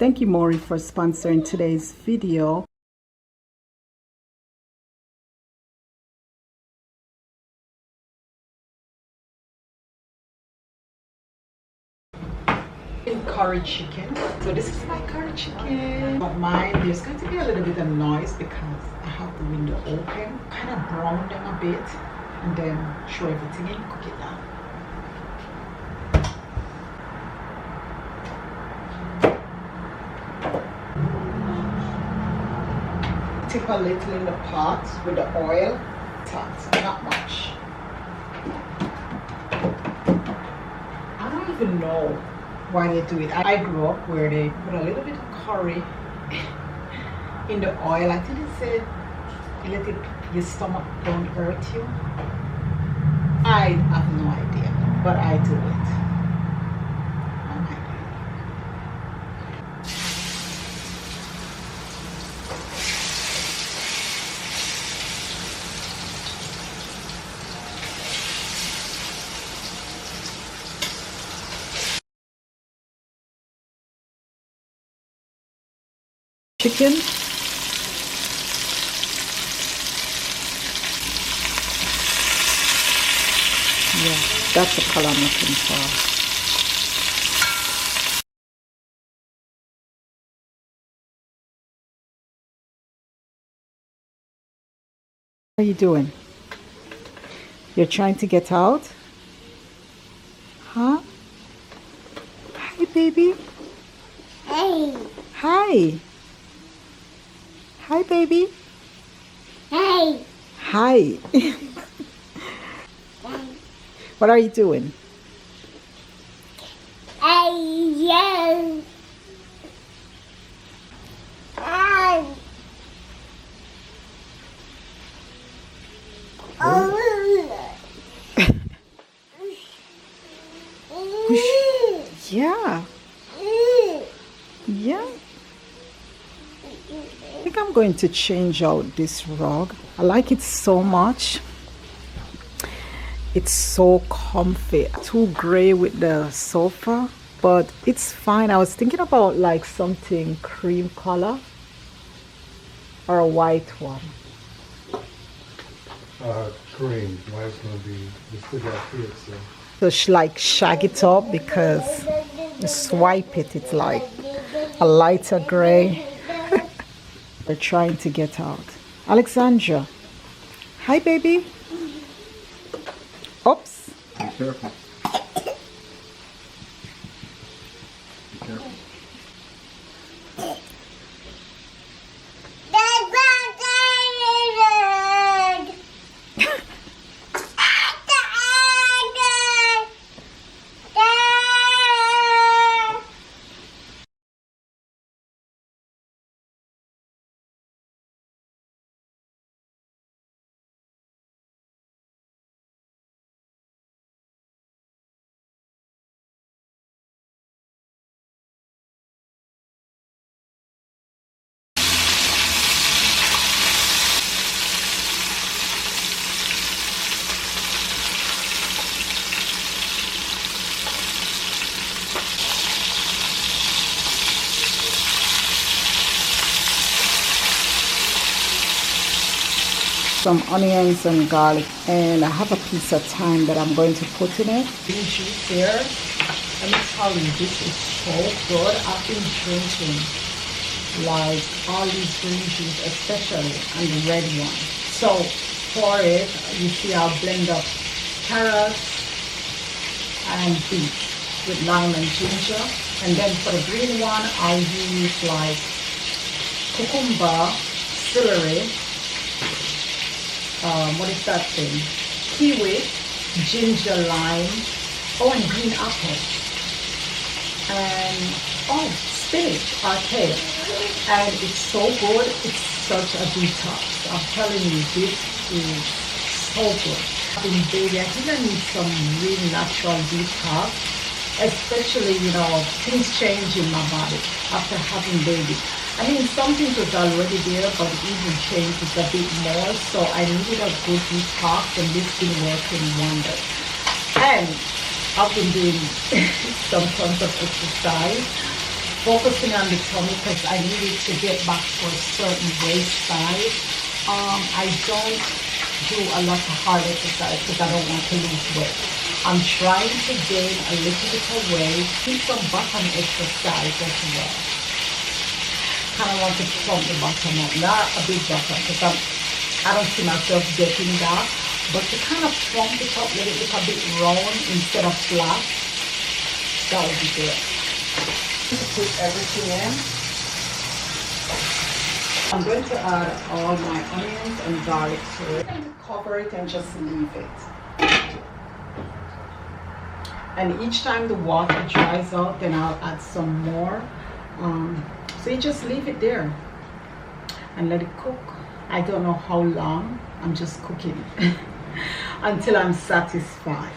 Thank you, Moerie, for sponsoring today's video. Curry chicken. So this is my curry chicken. Don't mind, there's going to be a little bit of noise because I have the window open. Kind of brown them a bit and then throw everything in, cook it down. Tip a little in the pot with the oil. Not much. I don't even know why they do it. I grew up where they put a little bit of curry in the oil. I think it said let it, your stomach don't hurt you. I have no idea, but I do it. Oh my God. Chicken. Yeah, that's the color I'm looking for. What are you doing? You're trying to get out? Huh? Hi, baby. Hey. Hi. Hi, baby. Hey. Hi. What are you doing? Hey. Yes. Hey. Oh. Yeah. Yeah. I think I'm going to change out this rug. I like it so much. It's so comfy. Too gray with the sofa, but it's fine. I was thinking about like something cream color or a white one. Cream. White's gonna be the still got here, so. So like shag it up because you swipe it, it's like a lighter gray. They're trying to get out. Alexandra. Hi, baby. Oops. Be careful. Be careful. Some onions and garlic, and I have a piece of thyme that I'm going to put in it. Green juice here. Let me tell you, this is so good. I've been drinking like all these green juice, especially and the red one. So for it, you see I'll blend up carrots and beet with lime and ginger, and then for the green one I'll use like cucumber, celery, what is that thing? Kiwi, ginger, lime, and green apple, and spinach or kale. And it's so good. It's such a detox. I'm telling you, this is so good. Baby, I think I need some really natural detox, especially, you know, things change in my body after having baby. I mean, some things was already there, but it even changed it a bit more. So I needed a good detox, and this been working wonders. And I've been doing some tons of exercise. focusing on the tummy because I needed to get back to a certain waist size. I don't do a lot of hard exercise because I don't want to lose weight. I'm trying to gain a little bit of weight, keep some bottom exercise as well. Kind of want to pump the bottom up, not a big bottom because I don't see myself getting that, but to kind of plump it up, let it look a bit round instead of flat. That would be good. Just put everything in. I'm going to add all my onions and garlic to it. Cover it and just leave it. And each time the water dries out, then I'll add some more. So you just leave it there and let it cook. I don't know how long. I'm just cooking until I'm satisfied.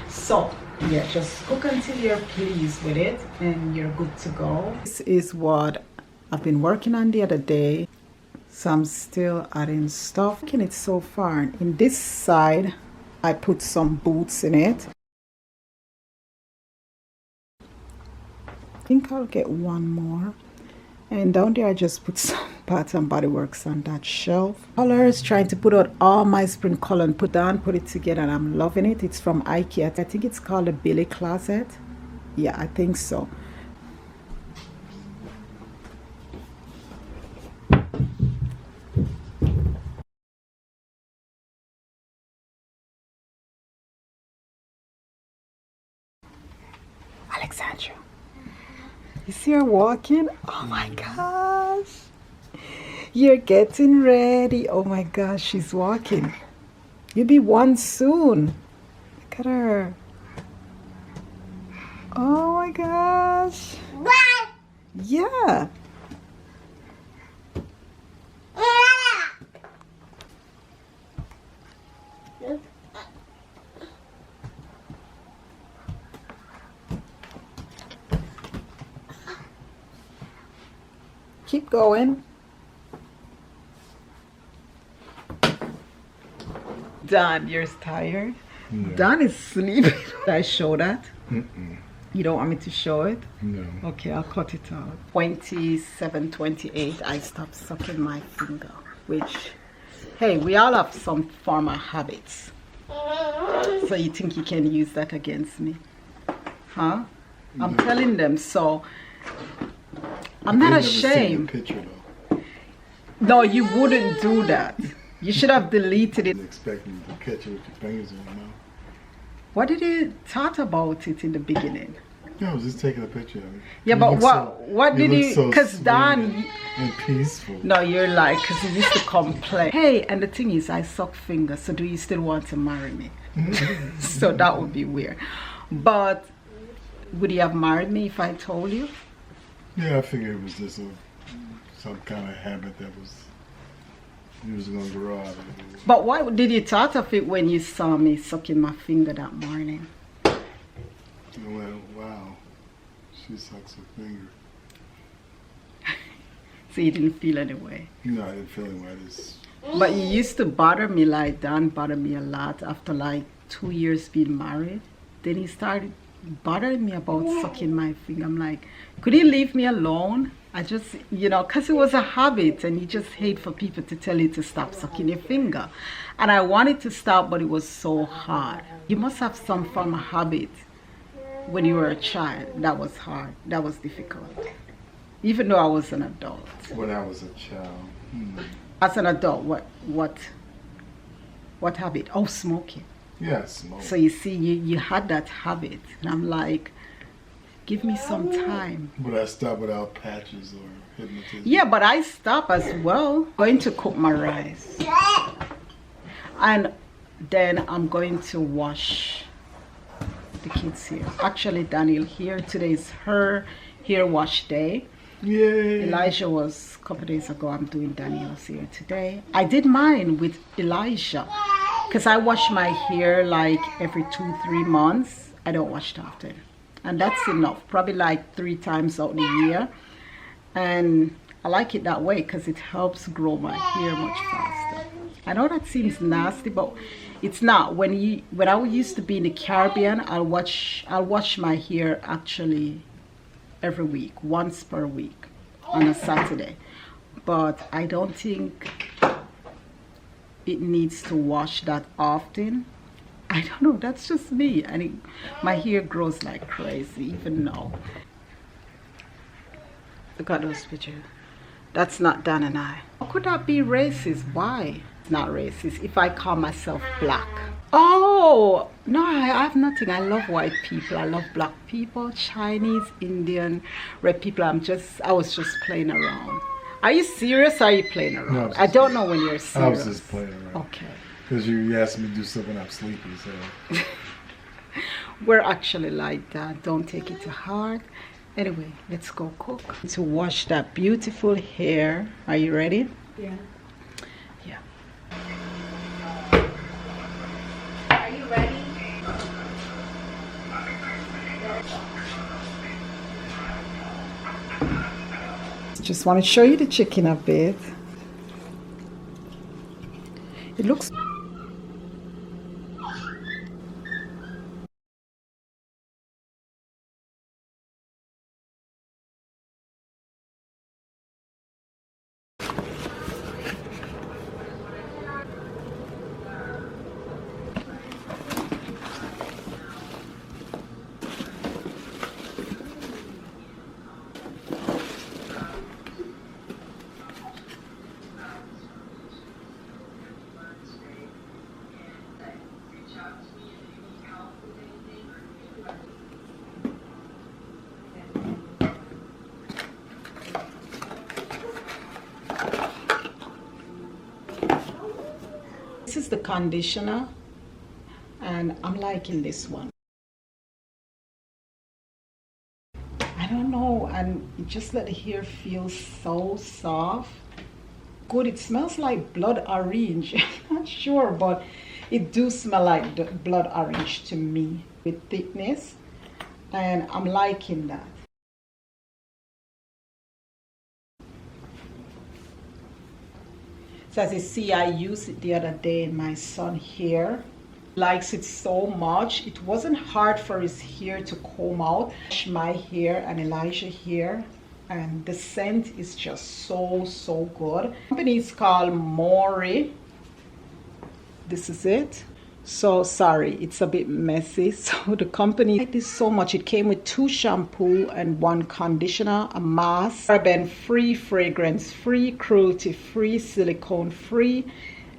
So yeah, just cook until you're pleased with it and you're good to go. This is what I've been working on the other day. So I'm still adding stuff. Looking at it so far. In this side, I put some boots in it. I think I'll get one more. And down there I just put some Bath and Body Works on that shelf. Colors, trying to put out all my spring color and put it together, and I'm loving it. It's from IKEA. I think it's called a Billy Closet. Yeah, I think so. Alexandra. You see her walking? Oh my gosh. You're getting ready. Oh my gosh, she's walking. You'll be one soon. Look at her. Oh my gosh. Yeah. Keep going. Don, you're tired? No. Don is sleeping. Did I show that? Mm-mm. You don't want me to show it? No. Okay, I'll cut it out. 27, 28, I stopped sucking my finger. Which, hey, we all have some form of habits. So you think you can use that against me? Huh? No. I'm telling them, so I'm not ashamed. Picture, though. No, you wouldn't do that. You should have deleted it. Expecting you to catch it with your fingers in your mouth. What did you thought about it in the beginning? Yeah, I was just taking a picture of it. Yeah, but what did you? Because Don and peaceful. No, you're like, because he used to complain. Hey, and the thing is, I suck fingers. So do you still want to marry me? So that would be weird. But would you have married me if I told you? Yeah, I figured it was just some kind of habit that was going to grow out of it. But why did you thought of it when you saw me sucking my finger that morning? I went, wow, she sucks her finger. So you didn't feel any way? No, I didn't feel any way. But you used to bother me, like Dan bothered me a lot after like 2 years being married. Then he started bothering me about sucking my finger. I'm like, could you leave me alone? I just, you know, because it was a habit and you just hate for people to tell you to stop sucking your finger. And I wanted to stop, but it was so hard. You must have some form of habit when you were a child. That was hard. That was difficult. Even though I was an adult. When I was a child. As an adult, what habit? Oh, smoking. Yeah, smoking. So you see, you had that habit. And I'm like, give me some time. But I stopped without patches or hypnotism. Yeah, but I stopped as well. Going to cook my rice. And then I'm going to wash the kids' hair. Actually, Daniel here. Today is her hair wash day. Yay. Elijah was a couple days ago. I'm doing Daniel's hair today. I did mine with Elijah because I wash my hair like every 2-3 months. I don't wash it often. And that's enough, probably like 3 times out the year. And I like it that way because it helps grow my hair much faster. I know that seems nasty, but it's not. When I used to be in the Caribbean, I'll wash my hair actually every week, once per week on a Saturday. But I don't think it needs to wash that often. I don't know, that's just me. And my hair grows like crazy even now. Look at those pictures. That's not Dan and I. How could that be racist? Why? It's not racist if I call myself black. Oh, no, I have nothing. I love white people. I love black people, Chinese, Indian, red people. I was just playing around. Are you serious or are you playing around? No, I don't know when you're serious. I was just playing around. Okay. Because you asked me to do something when I'm sleepy, so. We're actually like that. Don't take it to heart. Anyway, let's go cook. To wash that beautiful hair. Are you ready? Yeah. Yeah. Are you ready? Just want to show you the chicken a bit. It looks this is the conditioner, and I'm liking this one. I don't know, and it just let the hair feel so soft. Good, it smells like blood orange. I'm not sure, but it do smell like the blood orange to me with thickness, and I'm liking that. So as you see, I used it the other day in my son hair. Likes it so much. It wasn't hard for his hair to comb out. My hair and Elijah hair, and the scent is just so good. The company is called Moerie. This is it. So sorry, it's a bit messy. So the company, I like this so much. It came with 2 shampoo and 1 conditioner, a mask, paraben free, fragrance free, cruelty free, silicone free,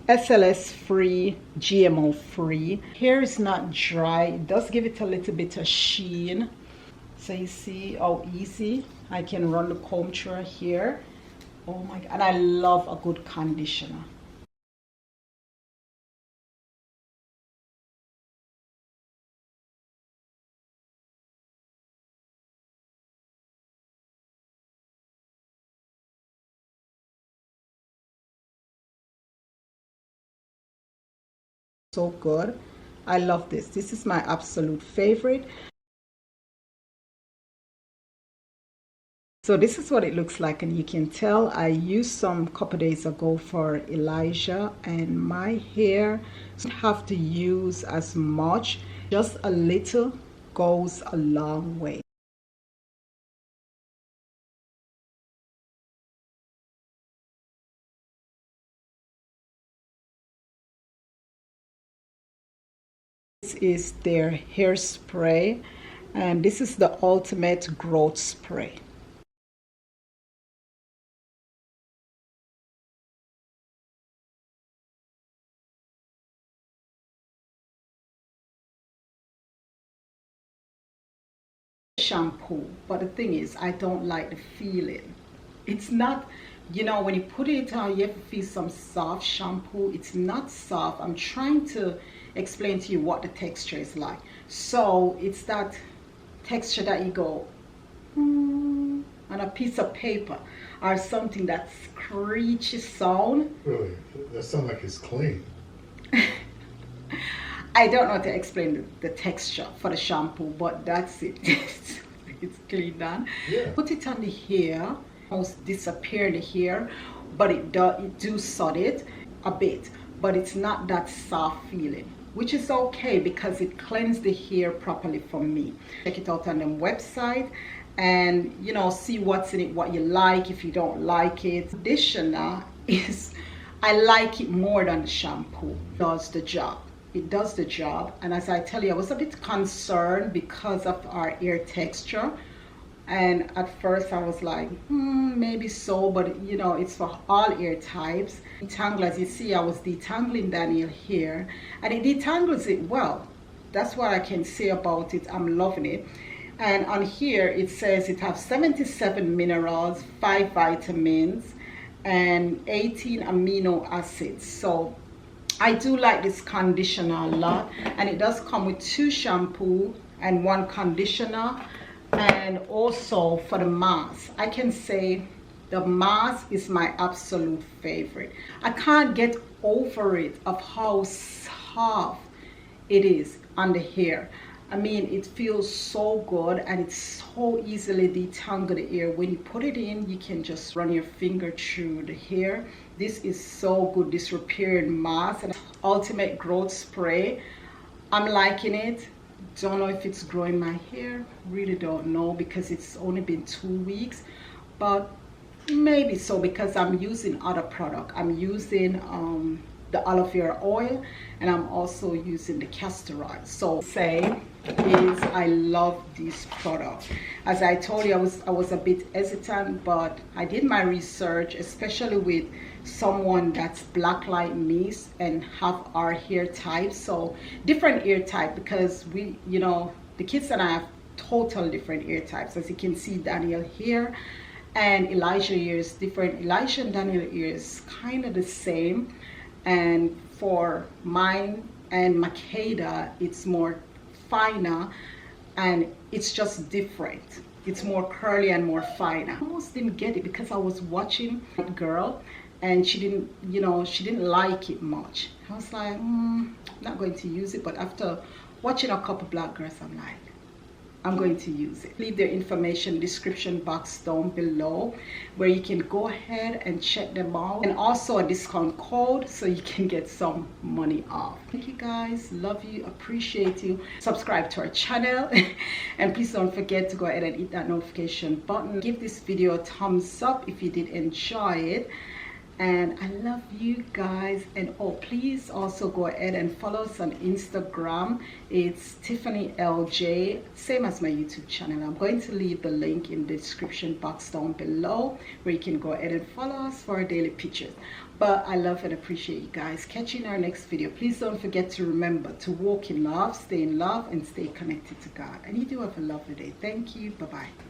SLS free, GMO free. Hair is not dry. It does give it a little bit of sheen. So you see how easy I can run the comb through her hair. Oh my God, and I love a good conditioner. So good. I love this. This is my absolute favorite. So this is what it looks like, and you can tell I used some couple days ago for Elijah, and my hair doesn't have to use as much. Just a little goes a long way. This is their hairspray, and this is the ultimate growth spray. Shampoo, but the thing is, I don't like the feeling. It's not, you know, when you put it on, you have to feel some soft shampoo. It's not soft. I'm trying to explain to you what the texture is like. So it's that texture that you go on a piece of paper or something, that screechy sound. Really? That sounds like it's clean. I don't know how to explain the texture for the shampoo, but that's it. It's clean done. Yeah. Put it on the hair, almost disappear the hair, but it do sod it a bit, but it's not that soft feeling, which is okay because it cleans the hair properly for me. Check it out on the website, and you know, see what's in it, what you like, if you don't like it. Conditioner is, I like it more than the shampoo. It does the job. It does the job. And as I tell you, I was a bit concerned because of our hair texture. And at first I was like, maybe so, but you know, it's for all hair types. Detangle, as you see, I was detangling Daniel here, and it detangles it well. That's what I can say about it. I'm loving it. And on here it says it has 77 minerals, 5 vitamins, and 18 amino acids. So I do like this conditioner a lot, and it does come with 2 shampoo and 1 conditioner. And also for the mask, I can say the mask is my absolute favorite. I can't get over it of how soft it is on the hair. I mean, it feels so good, and it's so easily detangle the hair. When you put it in, you can just run your finger through the hair. This is so good, this repairing mask and ultimate growth spray. I'm liking it. Don't know if it's growing my hair, really don't know, because it's only been 2 weeks, but maybe so, because I'm using other product. I'm using the aloe vera oil, and I'm also using the castor oil. So say is I love this product. As I told you, I was a bit hesitant, but I did my research, especially with someone that's black like me and have our hair type, so different hair type, because we, you know, the kids and I have total different hair types. As you can see, Daniel here and Elijah here is different. Elijah and Daniel here is kind of the same, and for mine and Makeda, it's more finer, and it's just different. It's more curly and more finer. I almost didn't get it because I was watching a girl, and she didn't, you know, she didn't like it much. I was like, not going to use it. But after watching a couple black girls, I'm like, I'm going to use it. Leave their information description box down below, where you can go ahead and check them out, and also a discount code so you can get some money off. Thank you guys, love you, appreciate you. Subscribe to our channel and please don't forget to go ahead and hit that notification button. Give this video a thumbs up if you did enjoy it. And I love you guys. And oh, please also go ahead and follow us on Instagram. It's Tiffany LJ, same as my YouTube channel. I'm going to leave the link in the description box down below, where you can go ahead and follow us for our daily pictures. But I love and appreciate you guys. Catch you in our next video. Please don't forget to remember to walk in love, stay in love, and stay connected to God. And you do have a lovely day. Thank you. Bye-bye.